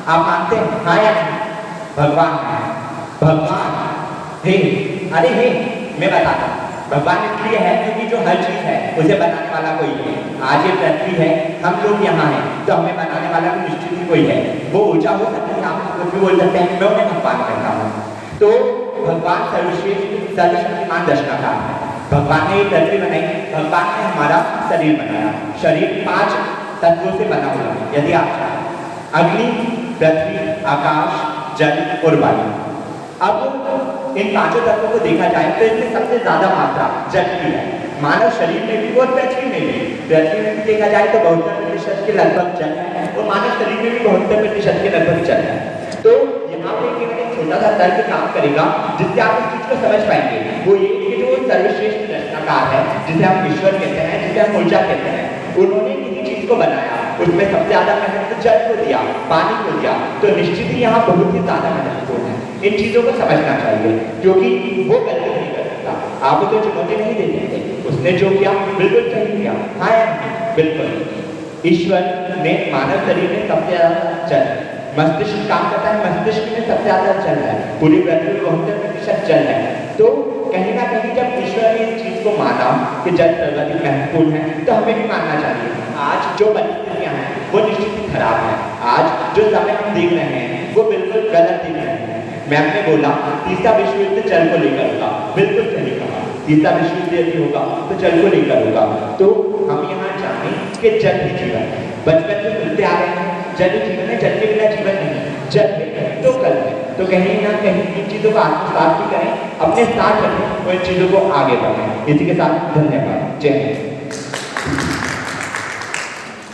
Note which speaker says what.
Speaker 1: आप मानते हैं? हाँ या नहीं? भगवान है, भगवान हे, अरे हे, मैं बताता हूँ। भगवान इसलिए है क्योंकि जो हर चीज है उसे बनाने वाला कोई है। आज ये पृथ्वी है, हम लोग यहाँ हैं, तो हमें बनाने वाला भी निश्चित ही कोई है। वो ऊर्जा हो सकती है, आप कुछ भी बोल सकते हैं, मैं उन्हें भगवान कहता हूँ। तो भगवान सर्वश्रेष्ठ सर्वशक्तिमान दशनाकार है। भगवान ने ये पृथ्वी बनाई, भगवान ने हमारा शरीर बनाया। शरीर 5 तत्वों से बना हुआ है। यदि आप चाहें, अग्नि, पृथ्वी, आकाश, जल और वायु। अब इन 5 तत्वों को देखा जाए तो इसमें सबसे ज्यादा मात्रा जल की है। मानव शरीर में भी और पृथ्वी में भी। पृथ्वी में भी देखा जाए तो 72% के लगभग जल है और मानव शरीर में भी 72% के लगभग जल है। तो यहाँ पे केवल एक छोटा सा तर्क काम करेगा जिससे आप इस चीज को समझ पाएंगे। वो ये कि जो सर्वश्रेष्ठ रचनाकार है, जिसे हम ईश्वर कहते हैं, जिसे हम ऊर्जा कहते हैं, उन्होंने किसी चीज को बनाया, उसमें सबसे ज्यादा महत्व जल को दिया, पानी को दिया, तो निश्चित ही यहाँ बहुत ही ज्यादा महत्वपूर्ण है। इन चीजों को समझना चाहिए क्योंकि वो गलती नहीं कर सकता। आप तो चुनौती नहीं देते थे, उसने जो किया बिल्कुल सही किया। हाँ या बिल्कुल। ईश्वर ने मानव शरीर में सबसे ज्यादा जल, मस्तिष्क काम करता है, मस्तिष्क में सबसे ज्यादा जल है, पूरी पृथ्वी में 72% जल है। तो कहीं ना कहीं जब ईश्वर ने इस चीज को माना कि जल सर्वाधिक महत्वपूर्ण है, तो हमें भी मानना चाहिए। आज जो परिस्थितियां हैं वो निश्चित ही खराब है। आज जो समय हम देख रहे हैं वो बिल्कुल गलत दिख रहे हैं। मैम ने बोला तीसरा विश्व युद्ध जल को लेकर होगा, बिल्कुल सही कहा। तीसरा विश्व युद्ध यदि होगा तो जल को लेकर होगा। तो हम यहाँ जाने कि जल ही जीवन है। बचपन से सुनते आ रहे हैं जल ही जीवन है, जल के बिना जीवन नहीं। जल है तो कल है। तो कहीं ना कहीं इन चीजों को आत्मसात भी करें, अपने साथ रखें और इन चीजों को आगे बढ़ाएं। इसी के साथ धन्यवाद। जय हिंद।